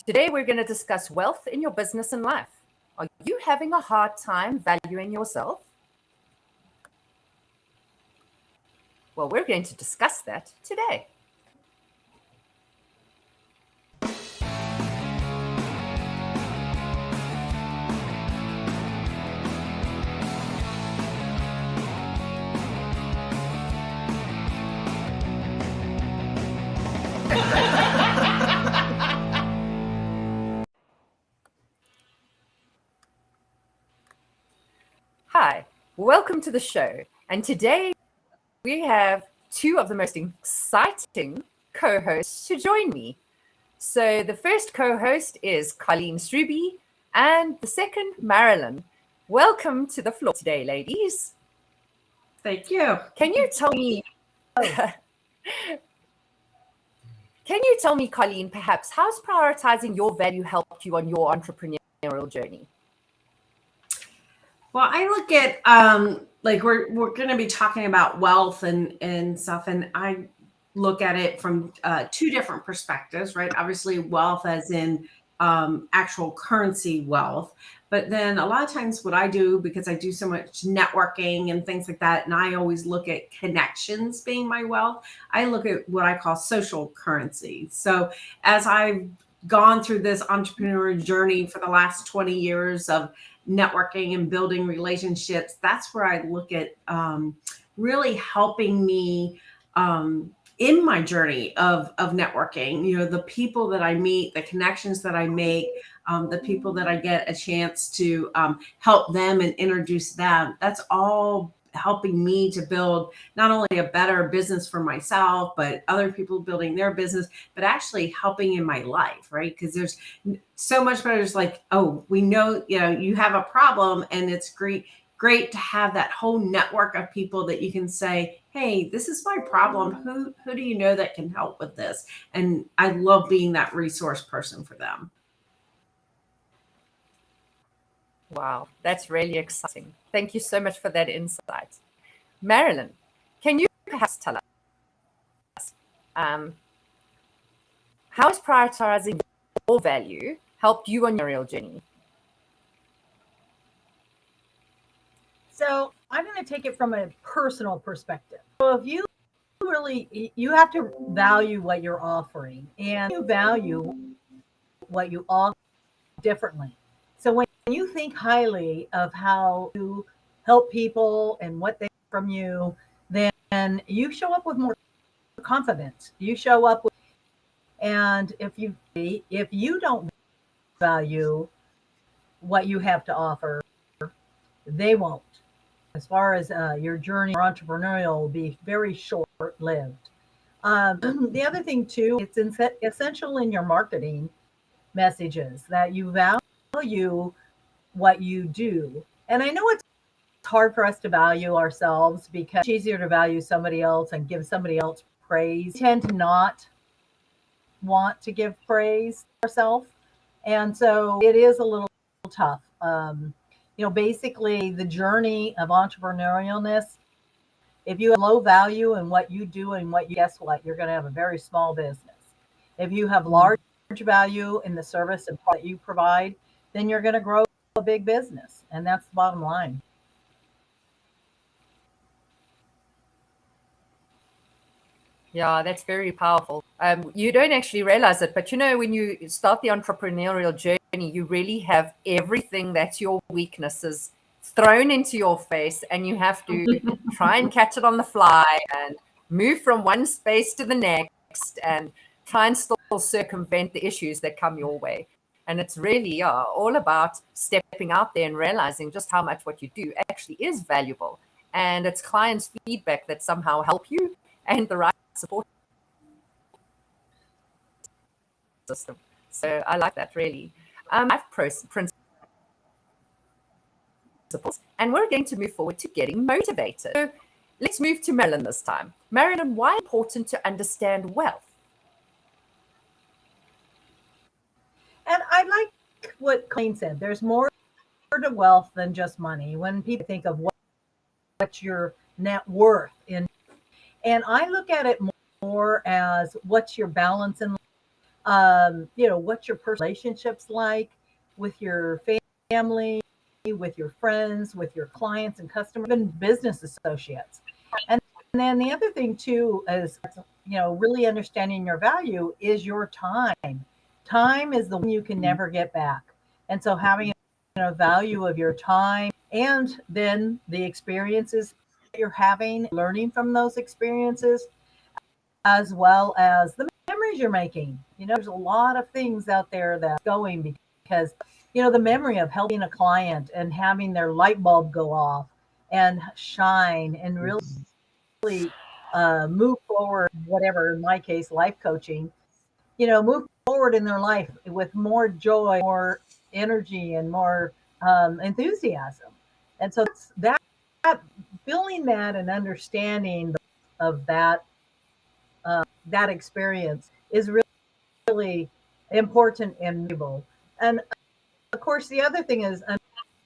Today, we're going to discuss wealth in your business and life. Are you having a hard time valuing yourself? Well, we're going to discuss that today. Hi, welcome to the show. And today we have two of the most exciting co-hosts to join me. So the first co-host is Colleen Struby and the second, Marilyn. Welcome to the floor today, ladies. Thank you. Can you tell me, Colleen, perhaps, how's prioritizing your value helped you on your entrepreneurial journey? Well, I look at like we're going to be talking about wealth and stuff, and I look at it from two different perspectives, right? Obviously, wealth as in actual currency wealth, but then a lot of times what I do, because I do so much networking and things like that, and I always look at connections being my wealth, I look at what I call social currency. So as I've gone through this entrepreneurial journey for the last 20 years of networking and building relationships, that's where I look at really helping me in my journey of networking. You know, the people that I meet, the connections that I make, the people that I get a chance to help them and introduce them. That's all helping me to build not only a better business for myself, but other people building their business, but actually helping in my life, right? Because there's so much better. It's like, oh, we know, you know, you have a problem, and it's great to have that whole network of people that you can say, hey, this is my problem. Who do you know that can help with this? And I love being that resource person for them. Wow, that's really exciting. Thank you so much for that insight. Marilyn, can you perhaps tell us how has prioritizing your value helped you on your real journey? So I'm going to take it from a personal perspective. So if you you have to value what you're offering, and you value what you offer differently. So when you think highly of how you help people and what they get from you, then you show up with more confidence. You show up with, and if you don't value what you have to offer, they won't. As far as your journey or entrepreneurial will be very short-lived. The other thing too, it's essential in your marketing messages that you value what you do. And I know it's hard for us to value ourselves because it's easier to value somebody else and give somebody else praise. We tend to not want to give praise ourselves. And so it is a little tough. You know, basically the journey of entrepreneurialness, if you have low value in what you do and guess what, you're going to have a very small business. If you have large value in the service and that you provide, then you're going to grow a big business. And that's the bottom line. Yeah, that's very powerful. You don't actually realize it, but you know, when you start the entrepreneurial journey, you really have everything that's your weaknesses thrown into your face, and you have to try and catch it on the fly and move from one space to the next and try and still circumvent the issues that come your way. And it's really all about stepping out there and realizing just how much what you do actually is valuable. And it's clients' feedback that somehow help you and the right support system. So I like that, really. I have principles, and we're going to move forward to getting motivated. So let's move to Marilyn this time. Marilyn, why is it important to understand wealth? And I like what Colleen said. There's more to wealth than just money. When people think of what's your net worth in, and I look at it more as what's your balance in life. what's your personal relationships like with your family, with your friends, with your clients and customers, even business associates. And then the other thing too is, really understanding your value is your time. Time is the one you can never get back. And so having a value of your time, and then the experiences that you're having, learning from those experiences, as well as the memories you're making. There's a lot of things out there that's going because, the memory of helping a client and having their light bulb go off and shine and really move forward, whatever, in my case, life coaching, move forward in their life with more joy, more energy, and more enthusiasm. And so that feeling that and understanding of that experience is really important and valuable. And of course, the other thing is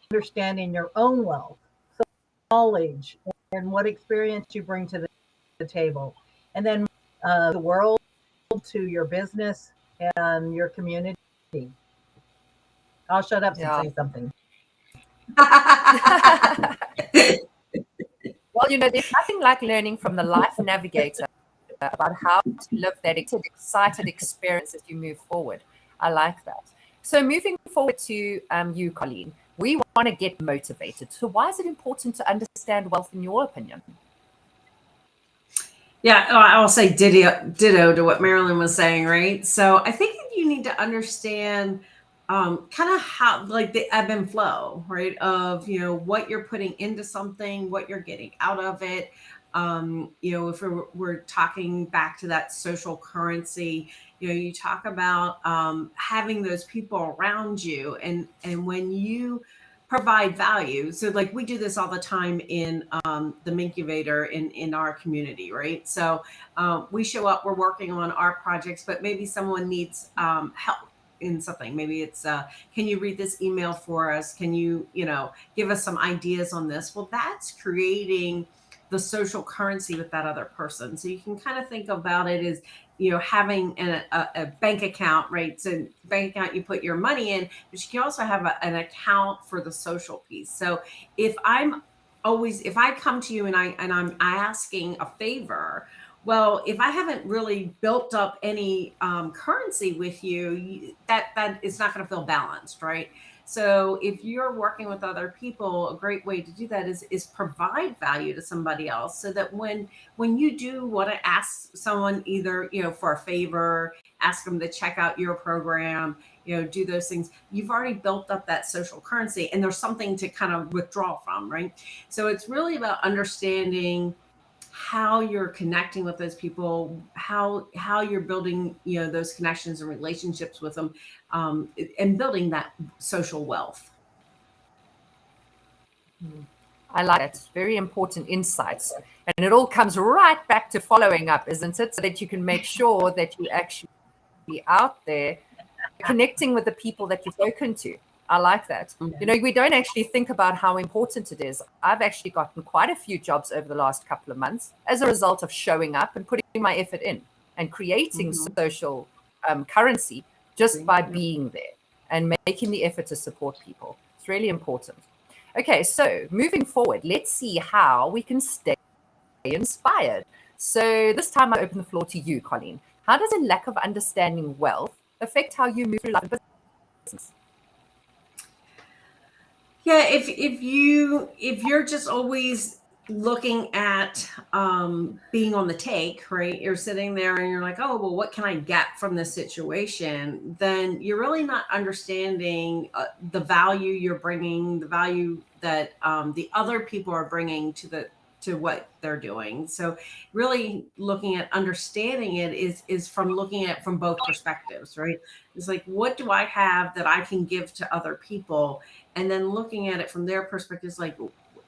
understanding your own wealth, so knowledge and what experience you bring to the table, and then the world, to your business and your community. I'll shut up and say something. Well, there's nothing like learning from the life navigator about how to live that excited experience as you move forward. I like that. So moving forward to you, Colleen, we want to get motivated. So why is it important to understand wealth in your opinion? Yeah, I'll say ditto to what Marilyn was saying, right? So I think that you need to understand kind of how, like, the ebb and flow, right? Of, what you're putting into something, what you're getting out of it. If we're talking back to that social currency, you talk about having those people around you, and when you provide value. So like we do this all the time in the Minkuvator in our community, right? So we show up, we're working on our projects, but maybe someone needs help in something. Maybe it's can you read this email for us? Can you give us some ideas on this? Well, that's creating the social currency with that other person. So you can kind of think about it as having a bank account, right? So bank account, you put your money in, but you can also have an account for the social piece. So if I come to you and I'm asking a favor, well, if I haven't really built up any currency with you, that is not going to feel balanced, right? So if you're working with other people, a great way to do that is provide value to somebody else, so that when you do want to ask someone either, for a favor, ask them to check out your program, do those things, you've already built up that social currency and there's something to kind of withdraw from, right? So it's really about understanding how you're connecting with those people, how you're building, those connections and relationships with them, and building that social wealth. I like that. Very important insights. And it all comes right back to following up, isn't it? So that you can make sure that you actually out there connecting with the people that you've spoken to. I like that. We don't actually think about how important it is. I've actually gotten quite a few jobs over the last couple of months as a result of showing up and putting my effort in and creating social currency just by being there and making the effort to support people. It's really important. Okay, so moving forward, let's see how we can stay inspired. So this time I open the floor to you, Colleen. How does a lack of understanding wealth affect how you move through life and business? Yeah, if you're just always looking at being on the take, right? You're sitting there and you're like, oh, well, what can I get from this situation? Then you're really not understanding the value you're bringing, the value that the other people are bringing to what they're doing. So really looking at understanding it is from looking at it from both perspectives, right? It's like, what do I have that I can give to other people? And then looking at it from their perspective is like,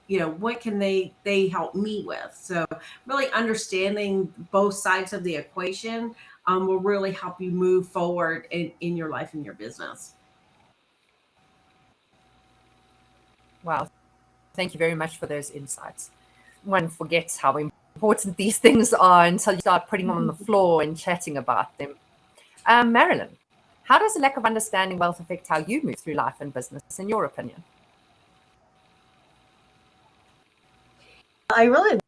what can they help me with? So really understanding both sides of the equation will really help you move forward in your life and your business. Wow. Thank you very much for those insights. One forgets how important these things are until you start putting them on the floor and chatting about them. Marilyn, how does a lack of understanding wealth affect how you move through life and business, in your opinion? I really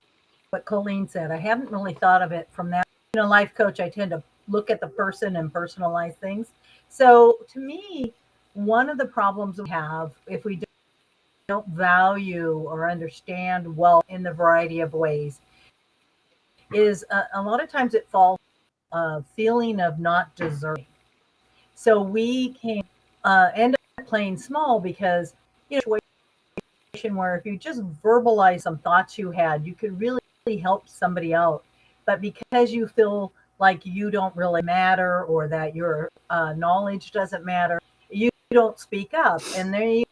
what Colleen said. I haven't really thought of it from that. Life coach, I tend to look at the person and personalize things. So to me, one of the problems we have if we don't value or understand wealth in the variety of ways is a lot of times it falls a feeling of not deserving. So we can end up playing small because where if you just verbalize some thoughts you had, you could really help somebody out. But because you feel like you don't really matter or that your knowledge doesn't matter, you don't speak up, and then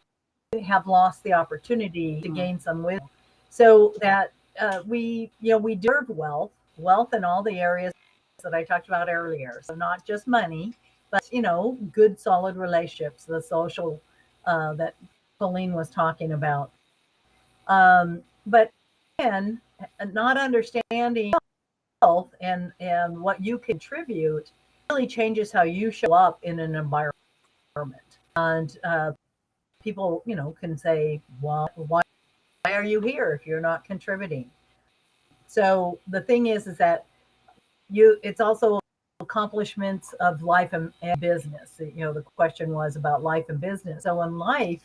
you have lost the opportunity to gain some wisdom. So that we deserve wealth in all the areas that I talked about earlier. So not just money, but good solid relationships, the social that Colleen was talking about. But again, not understanding health and what you contribute really changes how you show up in an environment. And people, can say, well, why are you here if you're not contributing? So the thing is that it's also accomplishments of life and business. The question was about life and business. So in life,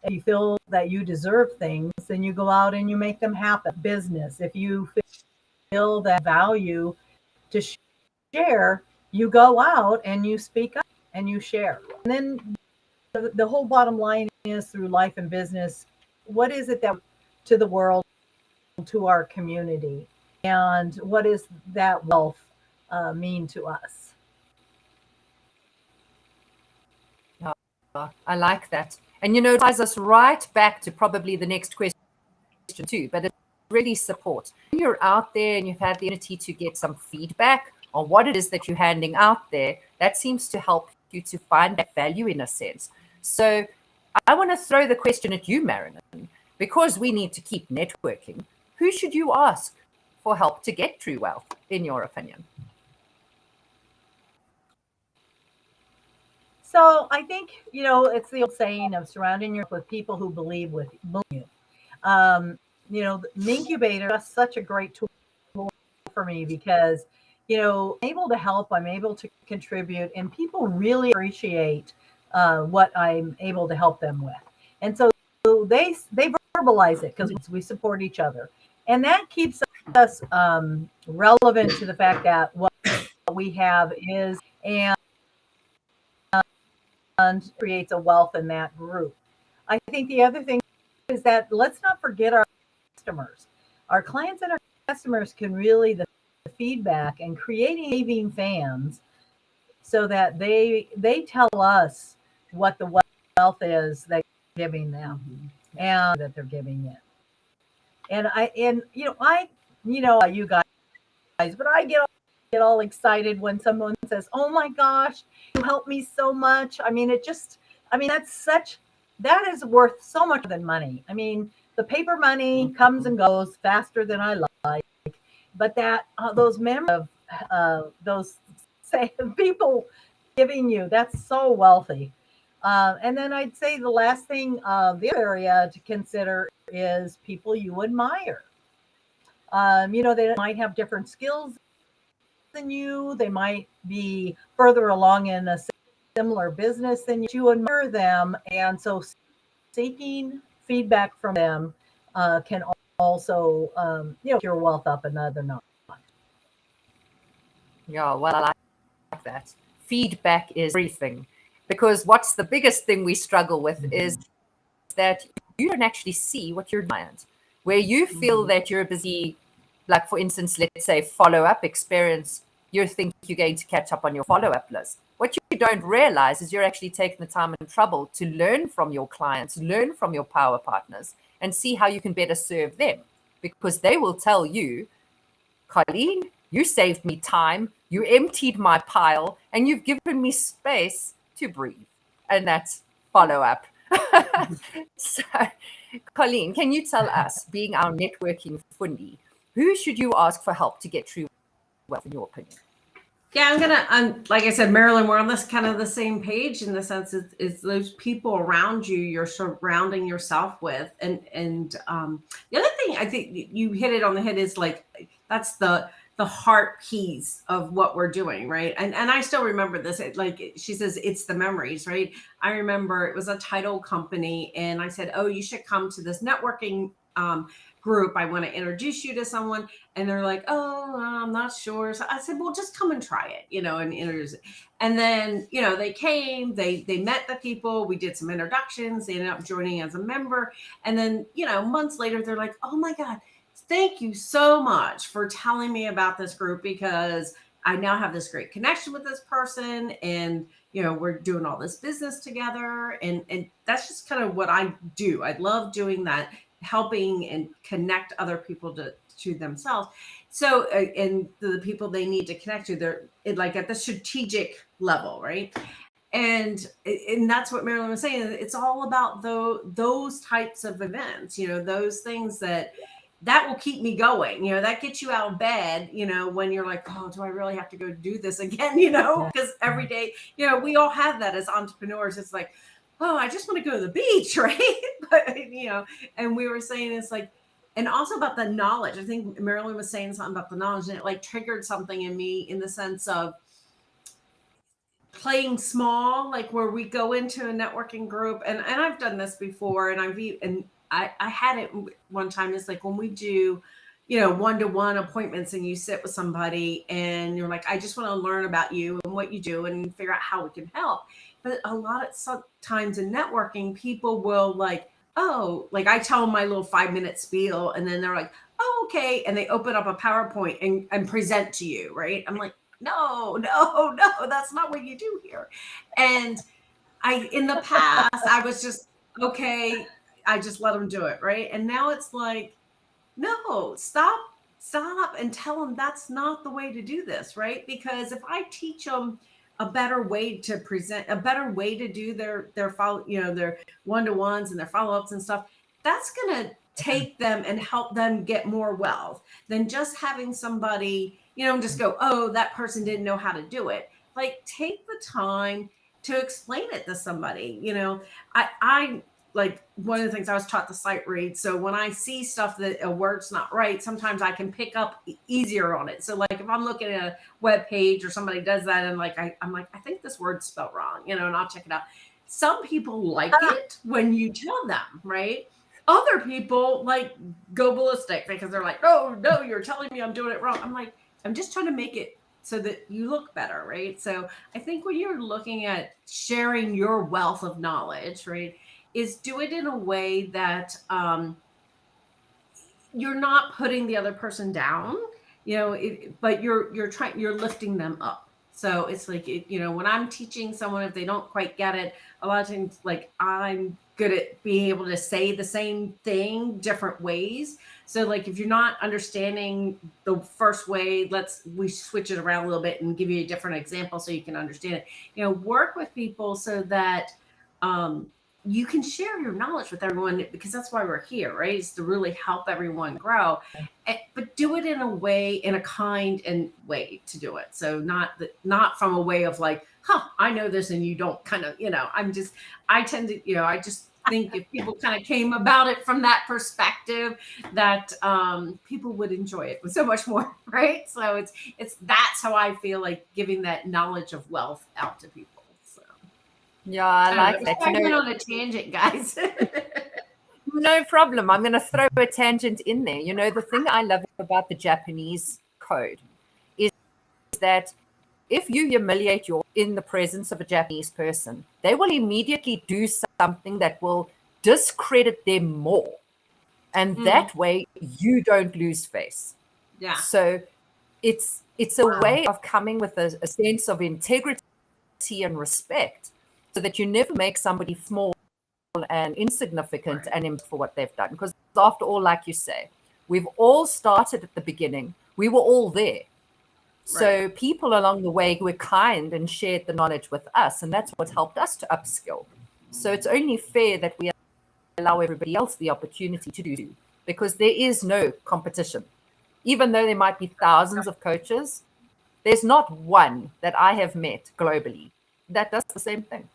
if you feel that you deserve things, then you go out and you make them happen. Business, if you feel that value to share, you go out and you speak up and you share. And then the whole bottom line is through life and business, what is it that to the world, to our community, and what is that wealth mean to us? I like that. And it ties us right back to probably the next question too, but it's really support. When you're out there and you've had the opportunity to get some feedback on what it is that you're handing out there, that seems to help you to find that value in a sense. So I want to throw the question at you, Marilyn, because we need to keep networking. Who should you ask for help to get true wealth, in your opinion? So I think, it's the old saying of surrounding yourself with people who believe you. Minkubator is such a great tool for me because, I'm able to help, I'm able to contribute, and people really appreciate what I'm able to help them with. And so they verbalize it because we support each other. And that keeps us relevant to the fact that what we have is and creates a wealth in that group. I think the other thing is that let's not forget our customers. Our clients and our customers can really the feedback and creating fans so that they tell us what the wealth is that they're giving them and that they're giving it. And you guys, but I get all excited when someone says, "Oh my gosh, you helped me so much." I mean, that is worth so much than money. I mean, the paper money comes and goes faster than I like, but that those memories of those people giving you, that's so wealthy. And then I'd say the last thing, the other area to consider is people you admire. They might have different skills than you. They might be further along in a similar business than you admire them. And so seeking feedback from them can also, your wealth up another notch. Yeah, well, I like that. Feedback is everything. Because what's the biggest thing we struggle with is that you don't actually see what you're doing. Where you feel that you're busy, like for instance, let's say follow-up experience, you think you're going to catch up on your follow-up list. What you don't realize is you're actually taking the time and trouble to learn from your clients, learn from your power partners, and see how you can better serve them. Because they will tell you, Colleen, you saved me time, you emptied my pile, and you've given me space to breathe. And that's follow-up. So, Colleen, can you tell us, being our networking fundi, who should you ask for help to get true wealth, in your opinion? Yeah, I'm like I said, Marilyn, we're on this kind of the same page in the sense it's those people around you you're surrounding yourself with. And the other thing I think you hit it on the head is like that's the heart keys of what we're doing, right? And I still remember this. Like she says, it's the memories, right? I remember it was a title company, and I said, "Oh, you should come to this networking group. I want to introduce you to someone." And they're like, "Oh, I'm not sure." So I said, "Well, just come and try it, and introduce it." And then, they came, they met the people, we did some introductions, they ended up joining as a member. And then, months later, they're like, "Oh my God, thank you so much for telling me about this group because I now have this great connection with this person and we're doing all this business together." And that's just kind of what I do. I love doing that, helping and connect other people to themselves. So and the people they need to connect to, they're like at the strategic level, right? And that's what Marilyn was saying. It's all about those types of events, those things that will keep me going. That gets you out of bed, when you're like, "Oh, do I really have to go do this again?" Because every day, we all have that as entrepreneurs. It's like, "Oh, I just want to go to the beach," right? But, and we were saying it's like, and also about the knowledge. I think Marilyn was saying something about the knowledge, and it like triggered something in me in the sense of playing small, like where we go into a networking group, and I've done this before, and I had it one time. It's like when we do, one-to-one appointments, and you sit with somebody, and you're like, "I just want to learn about you and what you do, and figure out how we can help." But a lot of sometimes in networking, people will like, "Oh," like I tell them my little 5-minute spiel, and then they're like, "Oh, okay," and they open up a PowerPoint and present to you, right? I'm like, "No, no, no, that's not what you do here." And in the past, I was just, okay, I just let them do it, right? And now it's like, no, stop and tell them that's not the way to do this, right? Because if I teach them a better way to present, a better way to do their follow, their one-to-ones and their follow-ups and stuff, that's going to take them and help them get more wealth than just having somebody, just go, "Oh, that person didn't know how to do it." Like, take the time to explain it to somebody. I like one of the things I was taught the sight read. So when I see stuff that a word's not right, sometimes I can pick up easier on it. So like if I'm looking at a web page or somebody does that, and like I'm like, "I think this word's spelled wrong," and I'll check it out. Some people like it when you tell them, right? Other people like go ballistic because they're like, "Oh no, you're telling me I'm doing it wrong." I'm like, "I'm just trying to make it so that you look better," right? So I think when you're looking at sharing your wealth of knowledge, right, is do it in a way that you're not putting the other person down, but you're lifting them up. So it's like, when I'm teaching someone, if they don't quite get it, a lot of times, like I'm good at being able to say the same thing different ways. So like if you're not understanding the first way, we switch it around a little bit and give you a different example so you can understand it. Work with people so that you can share your knowledge with everyone, because that's why we're here, right? Is to really help everyone grow, but do it in a way, in a kind and way to do it. So not from a way of like, I know this and you don't, kind of, I tend to, I just think if people kind of came about it from that perspective, that people would enjoy it so much more, right? So that's how I feel like giving that knowledge of wealth out to people. Yeah, I like that. I went on a tangent, guys. No problem. I'm going to throw a tangent in there. The thing I love about the Japanese code is that if you humiliate in the presence of a Japanese person, they will immediately do something that will discredit them more. And that way you don't lose face. Yeah. So it's a way of coming with a sense of integrity and respect, so that you never make somebody small and insignificant and for what they've done. Because after all, like you say, we've all started at the beginning. We were all there. So people along the way were kind and shared the knowledge with us, and that's what helped us to upskill. So it's only fair that we allow everybody else the opportunity to do, because there is no competition. Even though there might be thousands of coaches, There's not one that I have met globally that does the same thing.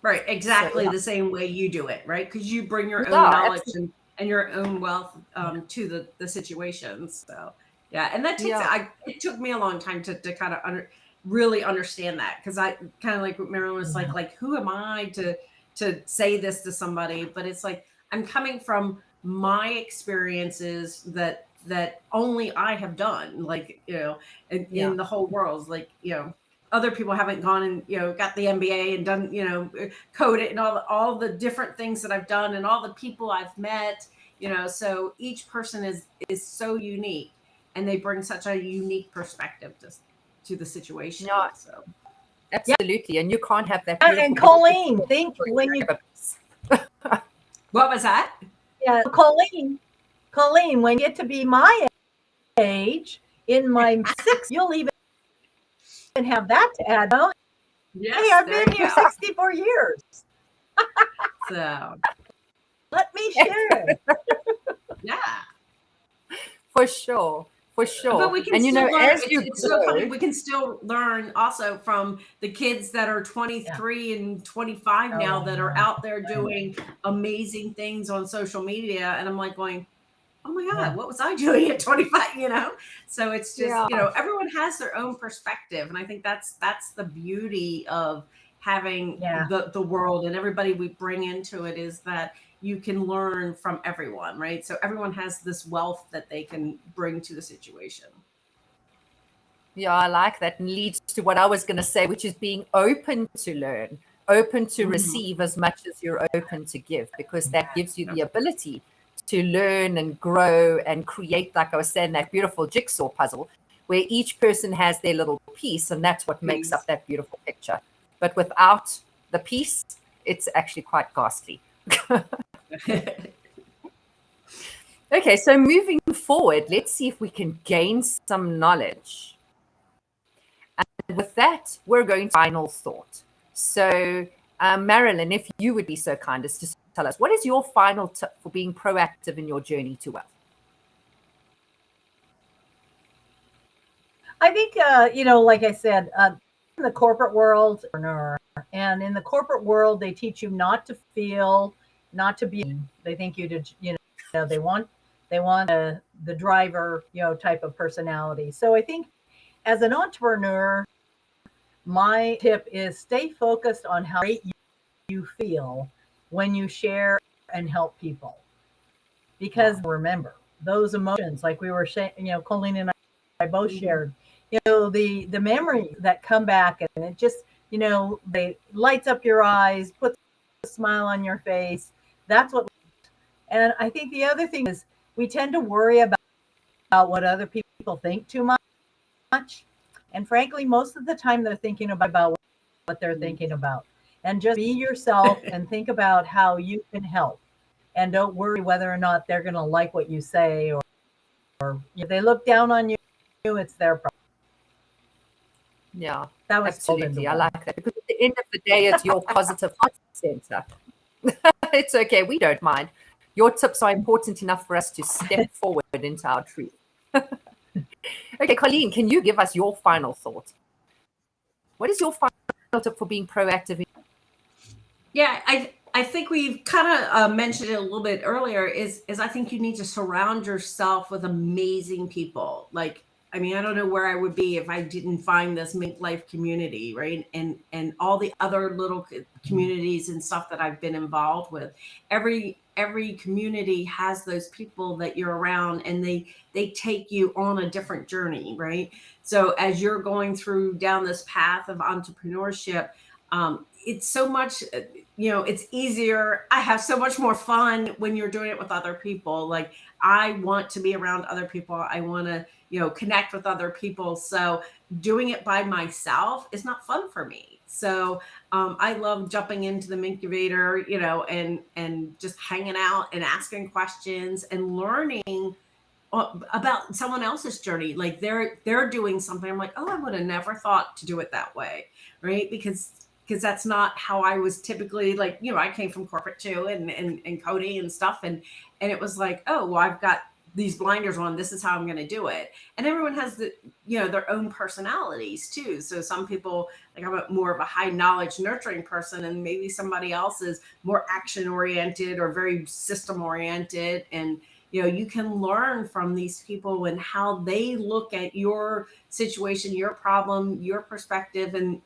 Right, exactly So, the same way you do it, right? Because you bring your own yeah, knowledge absolutely. and your own wealth to the situations. So yeah, and that takes Yeah. it took me a long time to kind of really understand that, because I kind of like what Marilyn was like who am I to say this to somebody? But it's like I'm coming from my experiences that only I have done, like in the whole world, like other people haven't gone and got the MBA and done coded and all the different things that I've done and all the people I've met, so each person is so unique, and they bring such a unique perspective to the situation. Yeah, So absolutely. And you can't have that And beautiful Colleen, think when you what was that? yeah, Colleen, when you get to be my age, in my 60s, you'll even have that to add. Oh, hey, Yes, I've there been you here go. 64 years. So Let me share. yeah, For sure. For but sure. we can And still learn. as you It's so funny. grow, We can still learn also from the kids that are Yeah. 23 and 25 now, Oh, that are yeah. out there doing amazing things on social media. And I'm like going, oh my God, Yeah. what was I doing at 25? So it's just, yeah, everyone has their own perspective. And I think that's the beauty of having Yeah. the world, and everybody we bring into it, is that you can learn from everyone, right? So everyone has this wealth that they can bring to the situation. yeah, I like that. And leads to what I was going to say, which is being open to learn, open to receive as much as you're open to give, because that gives you the ability to learn and grow and create, like I was saying, that beautiful jigsaw puzzle where each person has their little piece, and that's what makes up that beautiful picture. But without the piece, it's actually quite ghastly. Okay, so moving forward, let's see if we can gain some knowledge. And with that, we're going to final thought. So, Marilyn, if you would be so kind as to tell us, what is your final tip for being proactive in your journey to wealth? I think, like I said, in the corporate world, and in the corporate world, they teach you not to feel, not to be. They think you to, they want the driver, type of personality. So I think as an entrepreneur, my tip is stay focused on how great you feel when you share and help people. Because remember, those emotions, like we were saying, Colleen and I both shared, the memories that come back, and it just, they lights up your eyes, puts a smile on your face. That's what. And I think the other thing is we tend to worry about what other people think too much. And frankly, most of the time they're thinking about what they're thinking about. And just be yourself and think about how you can help. And don't worry whether or not they're going to like what you say, or if they look down on you, it's their problem. Yeah, That was absolutely. I like that, because at the end of the day, it's your positive heart center. It's okay. We don't mind. Your tips are important enough for us to step forward into our truth. Okay, Colleen, can you give us your final thought? What is your final tip for being proactive? Yeah, I think we've kind of mentioned it a little bit earlier. Is I think you need to surround yourself with amazing people. Like, I mean, I don't know where I would be if I didn't find this MinkLife community, right? And all the other little communities and stuff that I've been involved with. Every community has those people that you're around, and they take you on a different journey, right? So as you're going through down this path of entrepreneurship, it's so much, it's easier. I have so much more fun when you're doing it with other people. Like, I want to be around other people. I want to, connect with other people. So doing it by myself is not fun for me. So I love jumping into the Minkuvator, and just hanging out and asking questions and learning about someone else's journey. Like they're doing something. I'm like, oh, I would have never thought to do it that way, right? Because that's not how I was typically, like, I came from corporate too, and coding and stuff, and it was like, oh, well, I've got these blinders on. This is how I'm going to do it. And everyone has their own personalities too. So some people, like, I'm more of a high knowledge nurturing person, and maybe somebody else is more action oriented or very system oriented. And you can learn from these people and how they look at your situation, your problem, your perspective, and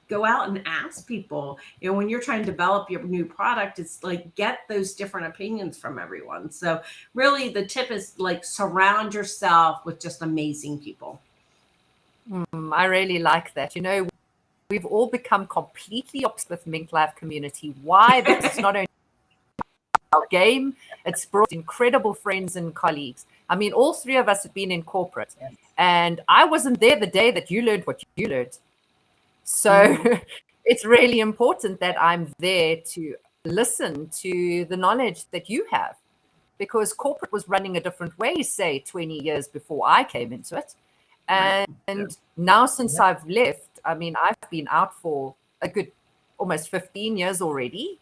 go out and ask people. When you're trying to develop your new product, it's like, get those different opinions from everyone. So really the tip is, like, surround yourself with just amazing people. I really like that. We've all become completely obsessed with MinkLife community. Why? Because it's not only our game, it's brought incredible friends and colleagues. I mean, all three of us have been in corporate, and I wasn't there the day that you learned what you learned. So it's really important that I'm there to listen to the knowledge that you have, because corporate was running a different way, say 20 years before I came into it. And now, since I've left, I mean, I've been out for a good almost 15 years already.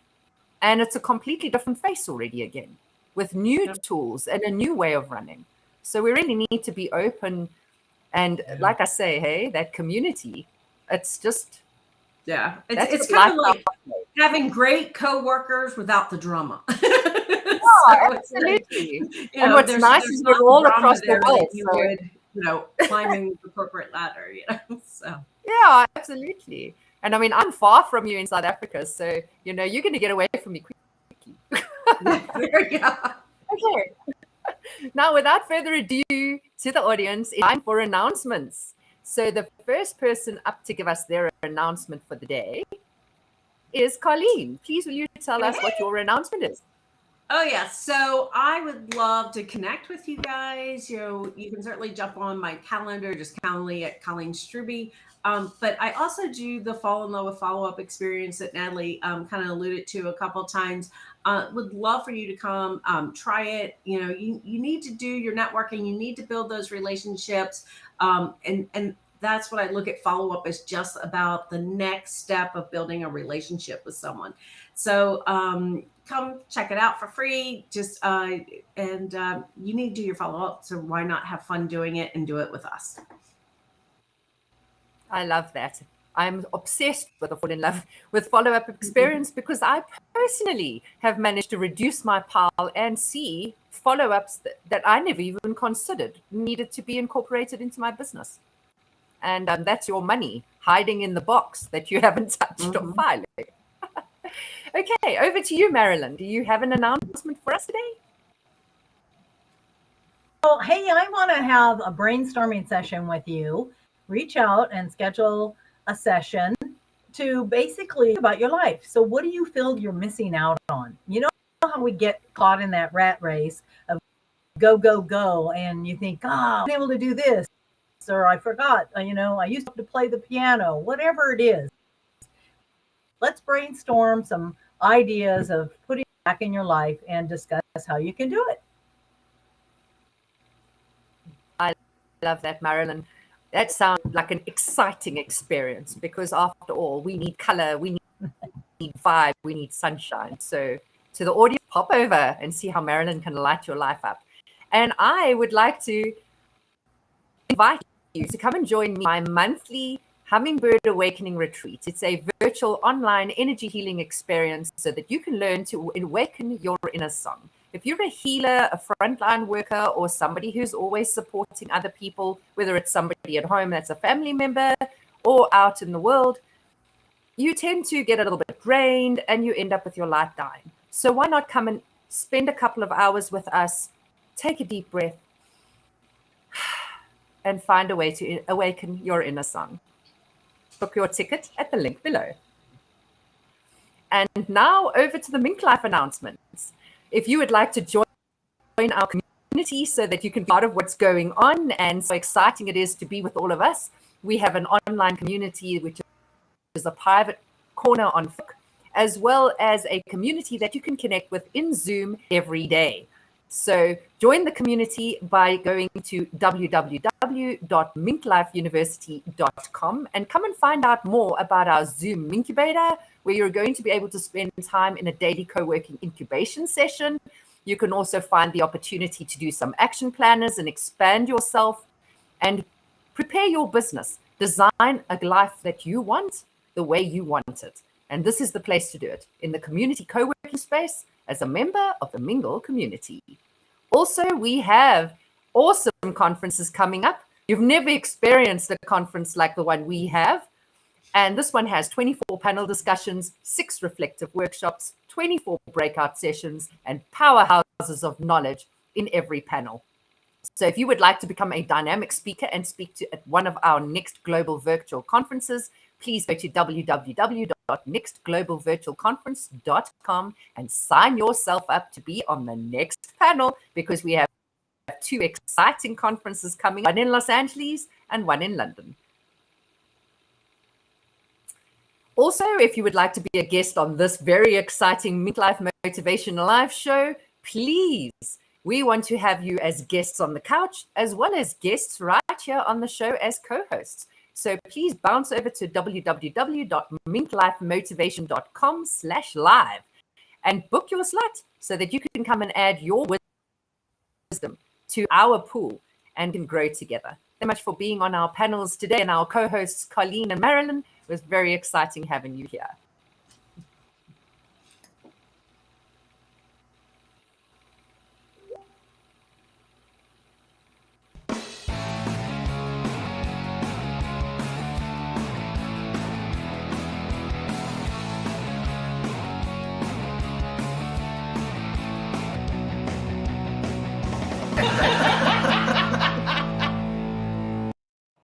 And it's a completely different face already again, with new tools and a new way of running. So we really need to be open. And like I say, hey, that community, it's just, it's kind of like having great coworkers without the drama. Absolutely. And what's nice is we're all across the world. Climbing the corporate ladder, so. Yeah, absolutely. And I mean, I'm far from you in South Africa, so you're going to get away from me quickly. Okay. Now, without further ado, to the audience, it's time for announcements. So the first person up to give us their announcement for the day is Colleen. Please, will you tell us what your announcement is? Oh, yeah. So I would love to connect with you guys. You can certainly jump on my calendar, just Calendly at Colleen Struby. But I also do the Fall in Love with Follow-Up experience that Natalie kind of alluded to a couple of times. Would love for you to come try it. You need to do your networking. You need to build those relationships. And that's what I look at follow-up as, just about the next step of building a relationship with someone. So come check it out for free. Just you need to do your follow-up. So why not have fun doing it and do it with us? I love that. I'm obsessed with the Fall in Love with Follow-Up experience, because I personally have managed to reduce my pile and see follow-ups that I never even considered needed to be incorporated into my business. And that's your money hiding in the box that you haven't touched or filing. Okay, over to you, Marilyn. Do you have an announcement for us today? Well, hey, I want to have a brainstorming session with you. Reach out and schedule a session to basically about your life. So what do you feel you're missing out on? You know how we get caught in that rat race of go, go, go, and you think, I'm able to do this, or I forgot, I used to play the piano, whatever it is. Let's brainstorm some ideas of putting it back in your life and discuss how you can do it. I love that, Marilyn. That sounds like an exciting experience, because after all, we need color, we need vibe, we need sunshine. So to the audience, pop over and see how Marilyn can light your life up. And I would like to invite you to come and join me my monthly Hummingbird Awakening Retreat. It's a virtual online energy healing experience so that you can learn to awaken your inner song. If you're a healer, a frontline worker, or somebody who's always supporting other people, whether it's somebody at home that's a family member or out in the world, you tend to get a little bit drained and you end up with your light dying. So why not come and spend a couple of hours with us, take a deep breath, and find a way to awaken your inner song. Book your ticket at the link below. And now over to the MinkLife announcements. If you would like to join our community so that you can be part of what's going on and so exciting it is to be with all of us, we have an online community which is a private corner on Facebook, as well as a community that you can connect with in Zoom every day. So join the community by going to www.minklifeuniversity.com and come and find out more about our Zoom incubator, where you're going to be able to spend time in a daily co-working incubation session. You can also find the opportunity to do some action planners and expand yourself and prepare your business. Design a life that you want the way you want it. And this is the place to do it, in the community co-working space as a member of the Mingle community. Also, we have awesome conferences coming up. You've never experienced a conference like the one we have. And this one has 24 panel discussions, 6 reflective workshops, 24 breakout sessions, and powerhouses of knowledge in every panel. So if you would like to become a dynamic speaker and speak to at one of our next global virtual conferences, please go to www.nextglobalvirtualconference.com and sign yourself up to be on the next panel, because we have 2 exciting conferences coming, one in Los Angeles and one in London. Also, if you would like to be a guest on this very exciting MinkLife Motivation Live show, please, we want to have you as guests on the couch, as well as guests right here on the show as co-hosts. So please bounce over to www.minklifemotivation.com/live and book your slot so that you can come and add your wisdom to our pool and can grow together. Thank you so much for being on our panels today, and our co-hosts, Colleen and Marilyn. It was very exciting having you here.